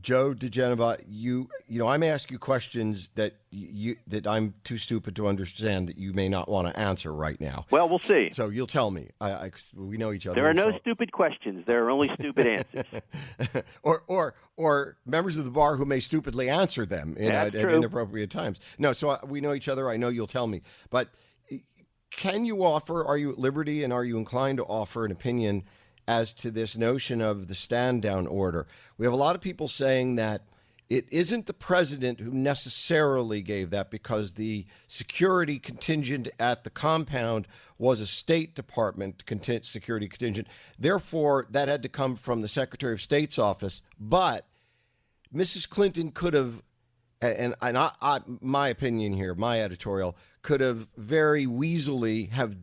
Joe diGenova, I may ask you questions that that I'm too stupid to understand that you may not want to answer right now. Well, we'll see. So you'll tell me. We know each other. There are no stupid questions. There are only stupid answers. or members of the bar who may stupidly answer them at inappropriate times. No, so we know each other. I know you'll tell me. But can you offer? Are you at liberty, and are you inclined to offer an opinion as to this notion of the stand-down order? We have a lot of people saying that it isn't the president who necessarily gave that, because the security contingent at the compound was a State Department security contingent. Therefore, that had to come from the Secretary of State's office. But Mrs. Clinton could have, and my opinion here, my editorial, could have very weaselly have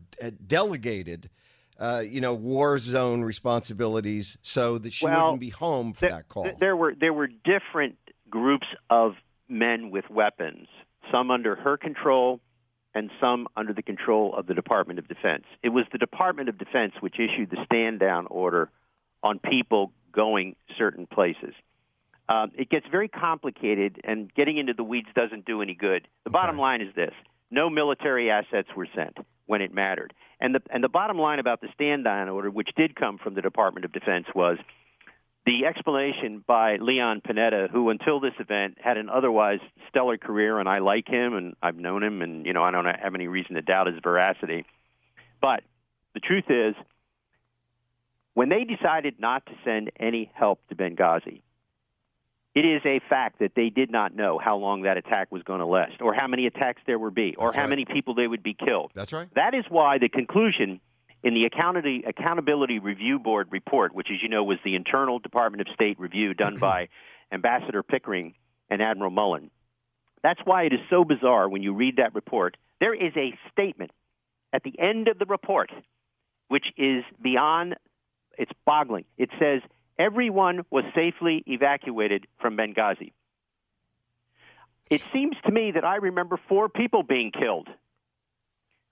delegated war zone responsibilities so that she wouldn't be home for that call. There were different groups of men with weapons, some under her control and some under the control of the Department of Defense. It was the Department of Defense which issued the stand-down order on people going certain places. It gets very complicated, and getting into the weeds doesn't do any good. The bottom line is this: no military assets were sent when it mattered. And the bottom line about the stand-down order, which did come from the Department of Defense, was the explanation by Leon Panetta, who until this event had an otherwise stellar career, and I like him, and I've known him, and I don't have any reason to doubt his veracity. But the truth is, when they decided not to send any help to Benghazi, it is a fact that they did not know how long that attack was going to last, or how many attacks there would be, or how many people they would be killed. That's right. That is why the conclusion in the Accountability Review Board report, which, as you know, was the internal Department of State review done by Ambassador Pickering and Admiral Mullen, that's why it is so bizarre when you read that report. There is a statement at the end of the report which is beyond, it's boggling. It says, everyone was safely evacuated from Benghazi. It seems to me that I remember 4 people being killed.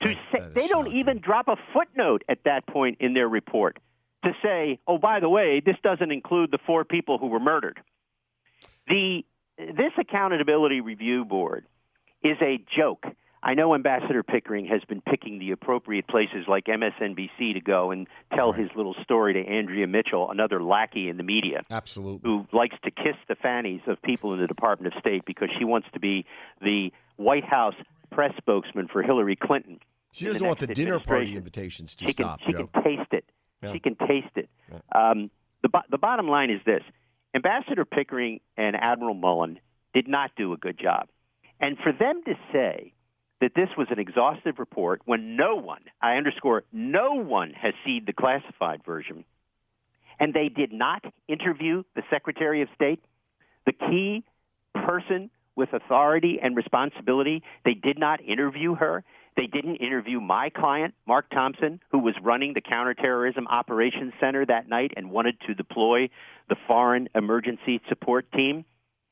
They don't even drop a footnote at that point in their report to say, oh, by the way, this doesn't include the 4 people who were murdered. This Accountability Review Board is a joke. I know Ambassador Pickering has been picking the appropriate places like MSNBC to go and tell his little story to Andrea Mitchell, another lackey in the media. Absolutely. Who likes to kiss the fannies of people in the Department of State because she wants to be the White House press spokesman for Hillary Clinton. She doesn't want the dinner party invitations to stop, She Joe. can taste it. Yeah. She can taste it. Yeah. The bottom line is this. Ambassador Pickering and Admiral Mullen did not do a good job. And for them to say that this was an exhaustive report when no one, I underscore, no one has seen the classified version, and they did not interview the Secretary of State, the key person with authority and responsibility, they did not interview her. They didn't interview my client, Mark Thompson, who was running the Counterterrorism Operations Center that night and wanted to deploy the Foreign Emergency Support Team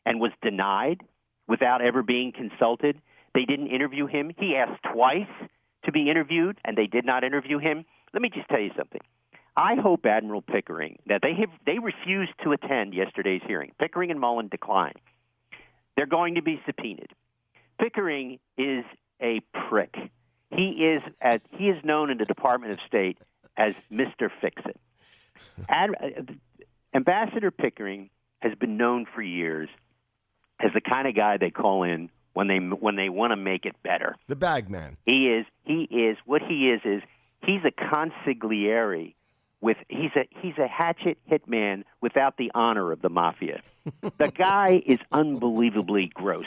and was denied without ever being consulted. They didn't interview him. He asked twice to be interviewed, and they did not interview him. Let me just tell you something. I hope Admiral Pickering, that they refused to attend yesterday's hearing. Pickering and Mullen declined. They're going to be subpoenaed. Pickering is a prick. He is known in the Department of State as Mr. Fix-It. Ambassador Pickering has been known for years as the kind of guy they call in when they want to make it better. The bag man. He is he's a consigliere he's a hatchet hitman without the honor of the mafia. The guy is unbelievably gross.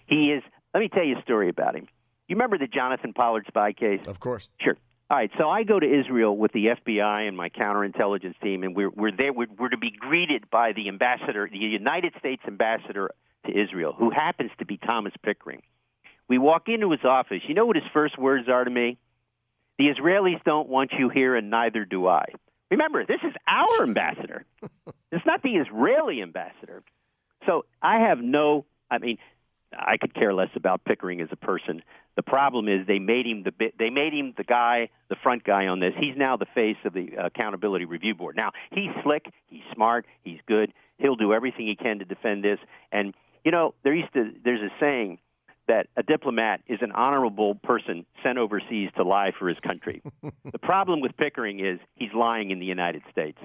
He is. Let me tell you a story about him. You remember the Jonathan Pollard spy case? Of course. Sure. All right, so I go to Israel with the FBI and my counterintelligence team, and we're there. We're to be greeted by the ambassador, the United States ambassador to Israel, who happens to be Thomas Pickering. We walk into his office. You know what his first words are to me? The Israelis don't want you here, and neither do I. Remember, this is our ambassador. It's not the Israeli ambassador. So I I could care less about Pickering as a person. The problem is they made him the front guy on this. He's now the face of the Accountability Review Board. Now, he's slick, he's smart, he's good. He'll do everything he can to defend this. And, you know, there's a saying that a diplomat is an honorable person sent overseas to lie for his country. The problem with Pickering is he's lying in the United States.